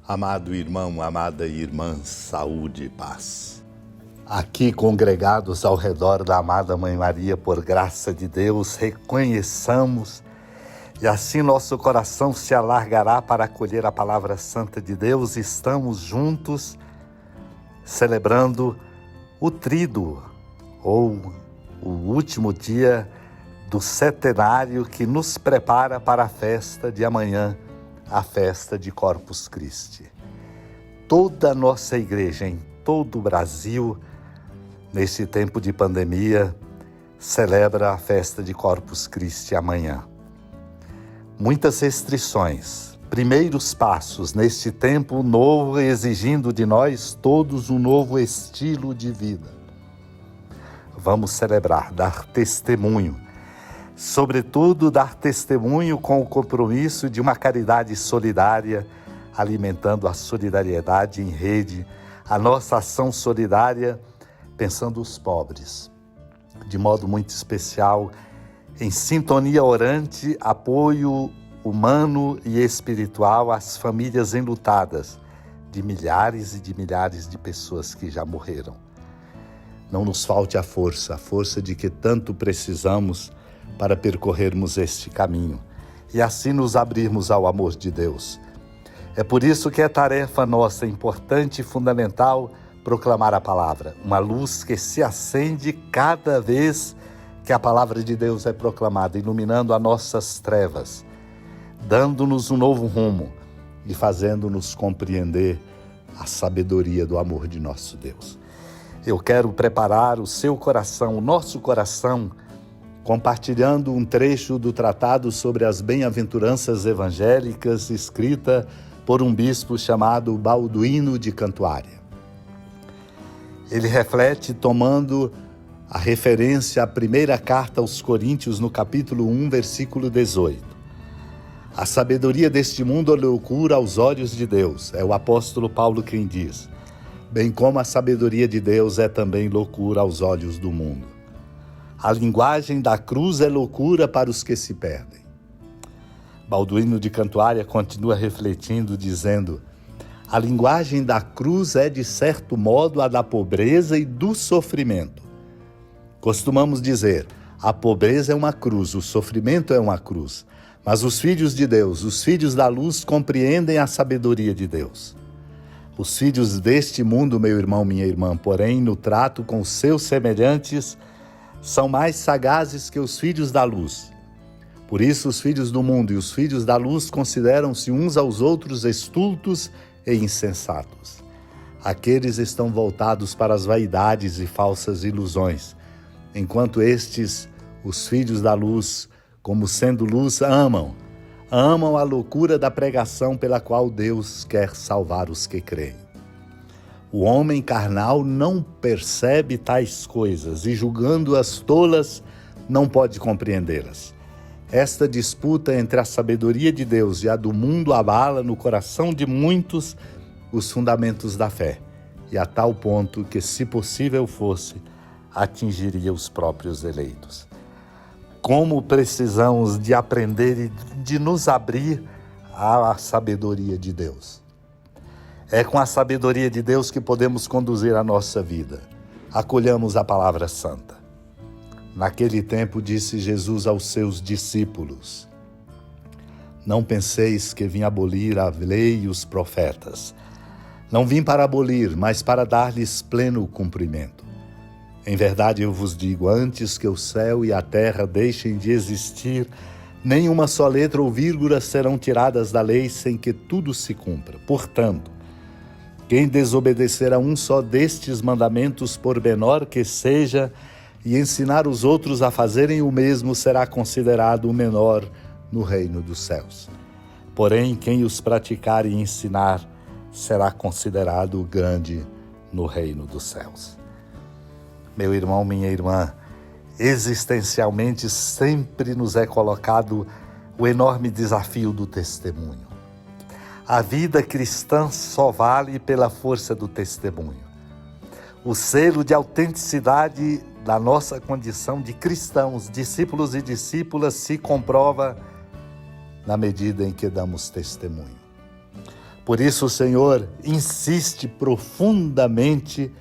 Amado irmão, amada irmã, saúde e paz. Aqui congregados ao redor da amada Mãe Maria, por graça de Deus, reconheçamos e assim nosso coração se alargará para acolher a palavra santa de Deus. Estamos juntos celebrando o Tríduo, ou o último dia do centenário que nos prepara para a festa de amanhã, a festa de Corpus Christi. Toda a nossa igreja em todo o Brasil, nesse tempo de pandemia, celebra a festa de Corpus Christi amanhã. Muitas restrições, primeiros passos neste tempo novo, exigindo de nós todos um novo estilo de vida. Vamos celebrar, dar testemunho, sobretudo dar testemunho com o compromisso de uma caridade solidária, alimentando a solidariedade em rede, a nossa ação solidária, pensando os pobres, de modo muito especial, em sintonia orante, apoio humano e espiritual às famílias enlutadas de milhares e de milhares de pessoas que já morreram. Não nos falte a força de que tanto precisamos para percorrermos este caminho e assim nos abrirmos ao amor de Deus. É por isso que é tarefa nossa, importante e fundamental, proclamar a palavra, uma luz que se acende cada vez que a palavra de Deus é proclamada, iluminando as nossas trevas, dando-nos um novo rumo e fazendo-nos compreender a sabedoria do amor de nosso Deus. Eu quero preparar o seu coração, o nosso coração, compartilhando um trecho do tratado sobre as bem-aventuranças evangélicas, escrita por um bispo chamado Balduino de Cantuária. Ele reflete tomando a referência à primeira carta aos Coríntios, no capítulo 1, versículo 18. A sabedoria deste mundo é loucura aos olhos de Deus, é o apóstolo Paulo quem diz, bem como a sabedoria de Deus é também loucura aos olhos do mundo. A linguagem da cruz é loucura para os que se perdem. Balduino de Cantuária continua refletindo, dizendo, a linguagem da cruz é, de certo modo, a da pobreza e do sofrimento. Costumamos dizer, a pobreza é uma cruz, o sofrimento é uma cruz. Mas os filhos de Deus, os filhos da luz, compreendem a sabedoria de Deus. Os filhos deste mundo, meu irmão, minha irmã, porém, no trato com os seus semelhantes, são mais sagazes que os filhos da luz. Por isso, os filhos do mundo e os filhos da luz consideram-se uns aos outros estultos e insensatos. Aqueles estão voltados para as vaidades e falsas ilusões, enquanto estes, os filhos da luz, como sendo luz, amam a loucura da pregação pela qual Deus quer salvar os que creem. O homem carnal não percebe tais coisas e, julgando-as tolas, não pode compreendê-las. Esta disputa entre a sabedoria de Deus e a do mundo abala no coração de muitos os fundamentos da fé, e a tal ponto que, se possível fosse, atingiria os próprios eleitos. Como precisamos de aprender e de nos abrir à sabedoria de Deus. É com a sabedoria de Deus que podemos conduzir a nossa vida. Acolhamos a palavra santa. Naquele tempo disse Jesus aos seus discípulos, não penseis que vim abolir a lei e os profetas. Não vim para abolir, mas para dar-lhes pleno cumprimento. Em verdade eu vos digo, antes que o céu e a terra deixem de existir, nem uma só letra ou vírgula serão tiradas da lei sem que tudo se cumpra. Portanto, quem desobedecer a um só destes mandamentos, por menor que seja, e ensinar os outros a fazerem o mesmo, será considerado o menor no reino dos céus. Porém, quem os praticar e ensinar, será considerado o grande no reino dos céus. Meu irmão, minha irmã, existencialmente sempre nos é colocado o enorme desafio do testemunho. A vida cristã só vale pela força do testemunho. O selo de autenticidade da nossa condição de cristãos, discípulos e discípulas, se comprova na medida em que damos testemunho. Por isso o Senhor insiste profundamente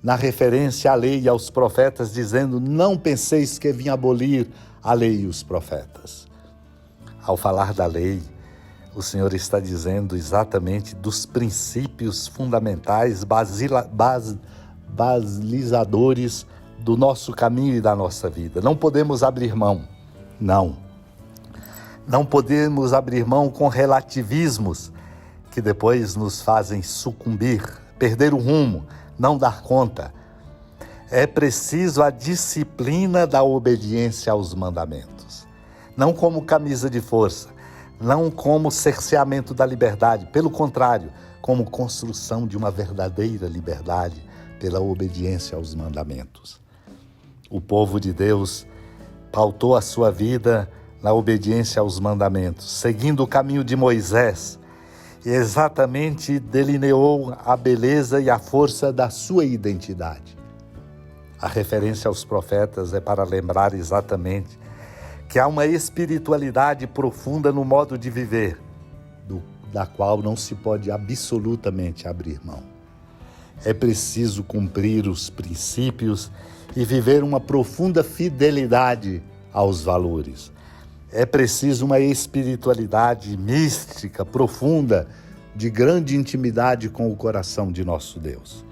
na referência à lei e aos profetas, dizendo: não penseis que vim abolir a lei e os profetas. Ao falar da lei, o Senhor está dizendo exatamente dos princípios fundamentais, balizadores do nosso caminho e da nossa vida. Não podemos abrir mão, não. Não podemos abrir mão com relativismos que depois nos fazem sucumbir, perder o rumo, não dar conta. É preciso a disciplina da obediência aos mandamentos. Não como camisa de força, não como cerceamento da liberdade, pelo contrário, como construção de uma verdadeira liberdade pela obediência aos mandamentos. O povo de Deus pautou a sua vida na obediência aos mandamentos, seguindo o caminho de Moisés, e exatamente delineou a beleza e a força da sua identidade. A referência aos profetas é para lembrar exatamente que há uma espiritualidade profunda no modo de viver, da qual não se pode absolutamente abrir mão. É preciso cumprir os princípios e viver uma profunda fidelidade aos valores. É preciso uma espiritualidade mística, profunda, de grande intimidade com o coração de nosso Deus,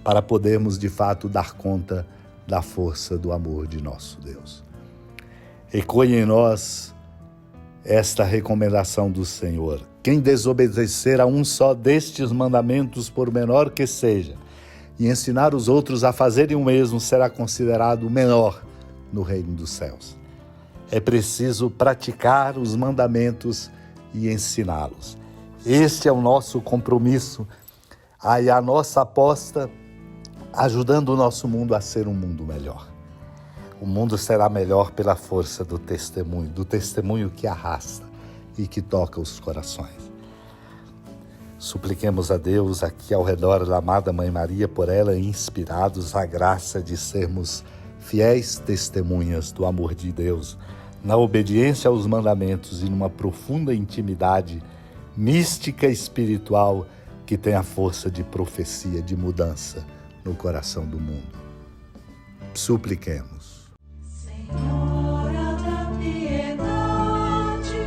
para podermos de fato dar conta da força do amor de nosso Deus. Ecoe em nós esta recomendação do Senhor: quem desobedecer a um só destes mandamentos, por menor que seja, e ensinar os outros a fazerem o mesmo, será considerado o menor no reino dos céus. É preciso praticar os mandamentos e ensiná-los. Este é o nosso compromisso, e a nossa aposta, ajudando o nosso mundo a ser um mundo melhor. O mundo será melhor pela força do testemunho que arrasta e que toca os corações. Supliquemos a Deus aqui ao redor da amada Mãe Maria, por ela inspirados, a graça de sermos fiéis testemunhas do amor de Deus, na obediência aos mandamentos e numa profunda intimidade mística e espiritual que tem a força de profecia, de mudança no coração do mundo. Supliquemos. Senhora da piedade,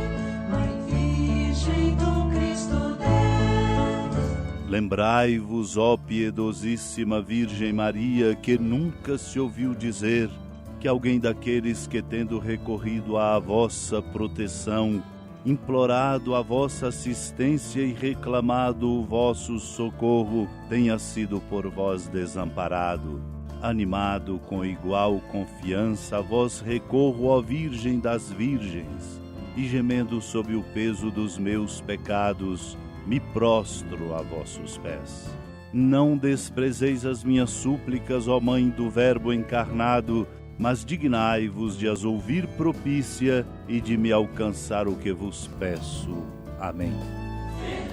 Mãe Virgem do Cristo Deus. Lembrai-vos, ó piedosíssima Virgem Maria, que nunca se ouviu dizer que alguém daqueles que, tendo recorrido à vossa proteção, implorado a vossa assistência e reclamado o vosso socorro, tenha sido por vós desamparado. Animado com igual confiança, a vós recorro, ó Virgem das Virgens, e gemendo sob o peso dos meus pecados, me prostro a vossos pés. Não desprezeis as minhas súplicas, ó Mãe do Verbo encarnado, mas dignai-vos de as ouvir propícia e de me alcançar o que vos peço. Amém.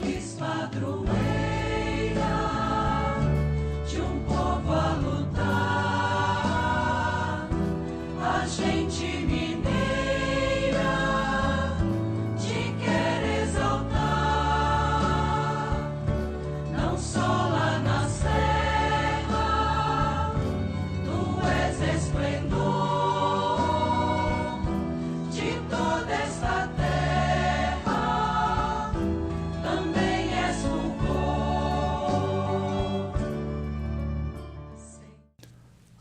Feliz padroeira de um povo a lutar, a gente mineira te quer exaltar, não só lá na serra, tu és esplendor de toda esta terra, também és fulgor.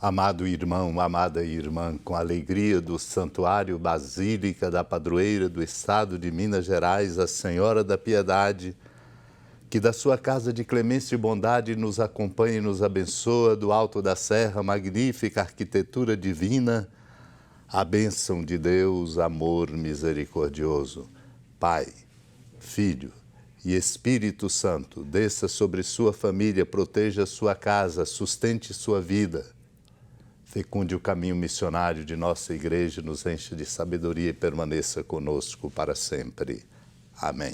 Amado irmão, amada irmã, com a alegria do Santuário Basílica da Padroeira do Estado de Minas Gerais, a Senhora da Piedade, que da sua casa de clemência e bondade nos acompanha e nos abençoa do alto da serra, magnífica arquitetura divina, a bênção de Deus, amor misericordioso, Pai, Filho e Espírito Santo, desça sobre sua família, proteja sua casa, sustente sua vida, fecunde o caminho missionário de nossa igreja, nos enche de sabedoria e permaneça conosco para sempre. Amém.